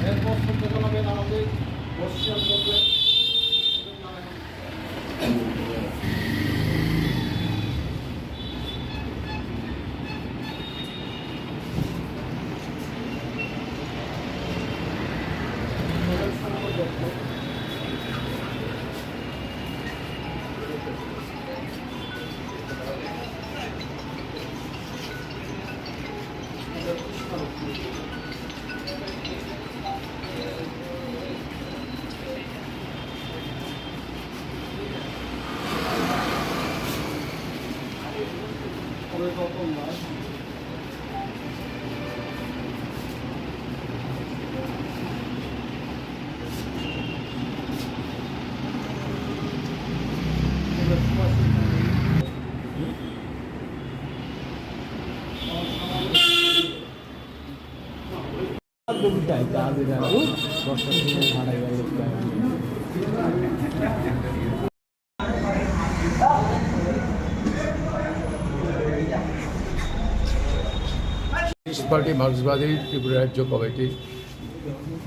এরপর সত্যজনবেন আমাদের বর্ষিয়ান করবেন। পার্টি মার্ক্সবাদী ত্রিপুরা রাজ্য কমিটি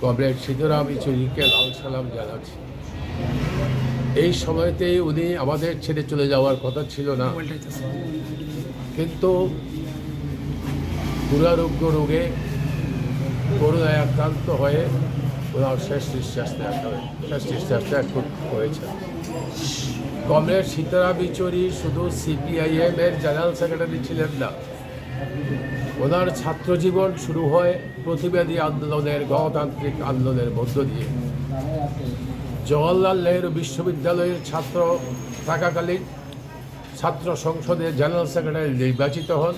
কমরেড সীতারাম ইয়েচুরিকে লাল সালাম জানাচ্ছি। এই সময়তেই উনি আমাদের ছেড়ে চলে যাওয়ার কথা ছিল না, কিন্তু দুরারোগ্য রোগে করোনায় আক্রান্ত হয়ে ওনার শেষ নিঃশ্বাস ত্যাগ করেছেন। কমরেড সীতারাম ইয়েচুরি শুধু সিপিআইএম এর জেনারেল সেক্রেটারি ছিলেন না, ওনার ছাত্র জীবন শুরু হয় প্রতিবাদী আন্দোলনের, গণতান্ত্রিক আন্দোলনের মধ্য দিয়ে। জওহরলাল নেহরু বিশ্ববিদ্যালয়ের ছাত্র থাকাকালীন ছাত্র সংসদের জেনারেল সেক্রেটারি নির্বাচিত হন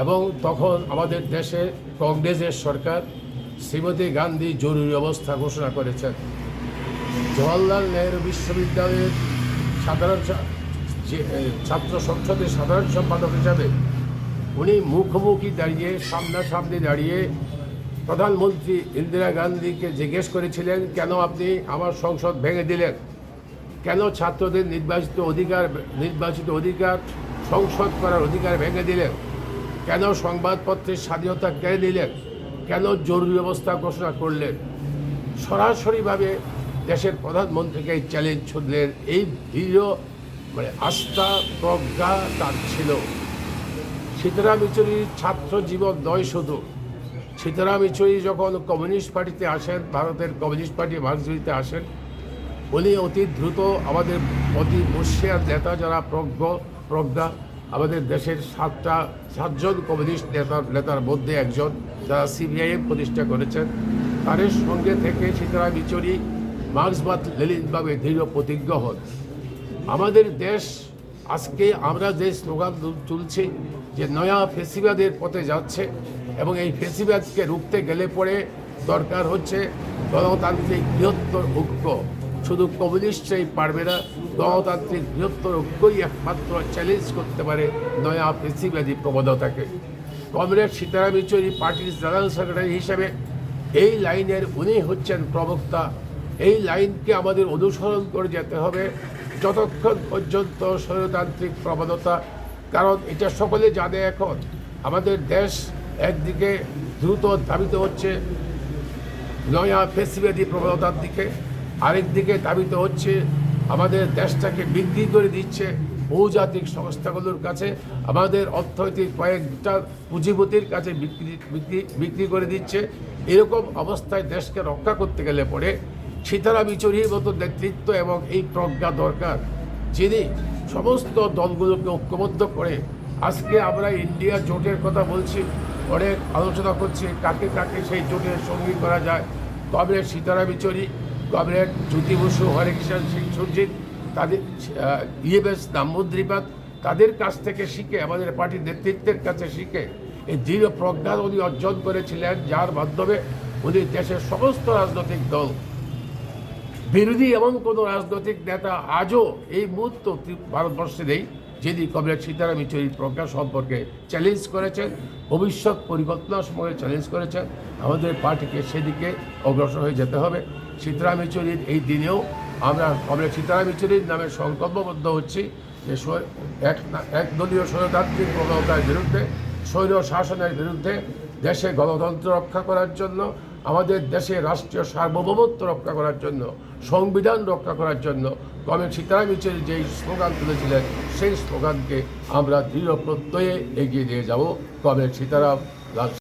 এবং তখন আমাদের দেশে কংগ্রেসের সরকার শ্রীমতী গান্ধী জরুরি অবস্থা ঘোষণা করেছেন। জওহরলাল নেহরু বিশ্ববিদ্যালয়ের ছাত্র সংসদের সাধারণ সম্পাদক হিসাবে উনি মুখোমুখি দাঁড়িয়ে, সামনাসামনি দাঁড়িয়ে প্রধানমন্ত্রী ইন্দিরা গান্ধীকে জিজ্ঞেস করেছিলেন, কেন আপনি আমার সংসদ ভেঙে দিলেন, কেন ছাত্রদের নির্বাচিত অধিকার সংসদ করার অধিকার ভেঙে দিলেন, কেন সংবাদপত্রের স্বাধীনতা কেড়ে নিলেন, কেন জরুরি অবস্থা ঘোষণা করলেন। সরাসরিভাবে দেশের প্রধানমন্ত্রীকে চ্যালেঞ্জ ছুড়লেন। এই দৃঢ় আস্থা, প্রজ্ঞা তার ছিল। সীতারাম ইয়েচুরির ছাত্র জীবন নয় শুধু। সীতারাম ইয়েচুরি যখন কমিউনিস্ট পার্টিতে আসেন, ভারতের কমিউনিস্ট পার্টি মার্ক্সবাদীতে আসেন, উনি অতি দ্রুত আমাদের অতি বর্ষিয়ান নেতা যারা প্রজ্ঞা আমাদের দেশের সাতজন কমিউনিস্ট নেতার মধ্যে একজন, যারা সিপিআইএম প্রতিষ্ঠা করেছেন, তাদের সঙ্গে থেকে সীতারাম ইয়েচুরি মার্ক্সবাদ লেনিনভাবে দৃঢ় প্রতিজ্ঞ হন। আমাদের দেশ আজকে আমরা যে স্লোগান তুলছি যে নয়া ফেসিবাদের পথে যাচ্ছে, এবং এই ফেসিবাদকে রুখতে গেলে পরে দরকার হচ্ছে গণতান্ত্রিক বৃহত্তর ঐক্য। শুধু কমিউনিস্টরাই পারবে না, গণতান্ত্রিক বৃহত্তর ঐক্যই একমাত্র চ্যালেঞ্জ করতে পারে নয়া ফেসিবাদী প্রবণতাকে। কমরেড সীতারাম ইয়েচুরি পার্টির জেনারেল সেক্রেটারি হিসেবে এই লাইনের উনি হচ্ছেন প্রবক্তা। এই লাইনকে আমাদের অনুসরণ করে যেতে হবে যতক্ষণ পর্যন্ত স্বৈরতান্ত্রিক প্রবণতা, কারণ এটা সকলে জানে এখন আমাদের দেশ একদিকে দ্রুত ধাবিত হচ্ছে নয়া ফেসিবাদী প্রবণতার দিকে, আরেকদিকে ধাবিত হচ্ছে আমাদের দেশটাকে বিক্রি করে দিচ্ছে বহুজাতিক সংস্থাগুলোর কাছে, আমাদের অর্থনৈতিক কয়েকটা পুঁজিপতির কাছে বিক্রি করে দিচ্ছে। এরকম অবস্থায় দেশকে রক্ষা করতে গেলে পরে সীতারাম ইয়েচুরির মতো নেতৃত্ব এবং এই প্রজ্ঞা দরকার, যিনি সমস্ত দলগুলোকে ঐক্যবদ্ধ করে। আজকে আমরা ইন্ডিয়া জোটের কথা বলছি, অনেক আলোচনা করছি কাকে কাকে সেই জোটের সঙ্গী করা যায়। কমরেড সীতারাম ইয়েচুরি, কমরেড জ্যোতি বসু, হরেকৃষ্ণ সিং সুরজিৎ, তাদের ইএমএস নাম্বুদ্রিপাত, তাদের কাছ থেকে শিখে, আমাদের পার্টির নেতৃত্বের কাছে শিখে এই দৃঢ় প্রজ্ঞা উনি অর্জন করেছিলেন, যার মাধ্যমে উনি দেশের সমস্ত রাজনৈতিক দল, বিরোধী এমন কোনো রাজনৈতিক নেতা আজও এই মুহূর্ত ভারতবর্ষে নেই যিনি কমরেড সীতারাম ইয়েচুরির প্রজ্ঞা সম্পর্কে চ্যালেঞ্জ করেছেন, ভবিষ্যৎ পরিকল্পনার সময় চ্যালেঞ্জ করেছেন। আমাদের পার্টিকে সেদিকে অগ্রসর হয়ে যেতে হবে। সীতারাম ইয়েচুরির এই দিনেও আমরা কমরেড সীতারাম ইয়েচুরির নামে সংকল্পবদ্ধ হচ্ছি যে একদলীয় স্বৈরতান্ত্রিক প্রবণতার বিরুদ্ধে, স্বৈর শাসনের বিরুদ্ধে, দেশে গণতন্ত্র রক্ষা করার জন্য, আমাদের দেশে রাষ্ট্রীয় সার্বভৌমত্ব রক্ষা করার জন্য, সংবিধান রক্ষা করার জন্য কমরেড সীতারাম ইয়েচুরি যেই স্লোগান তুলেছিলেন, সেই স্লোগানকে আমরা দৃঢ় প্রত্যয়ে এগিয়ে দিয়ে যাব। কমরেড সীতারাম লাল।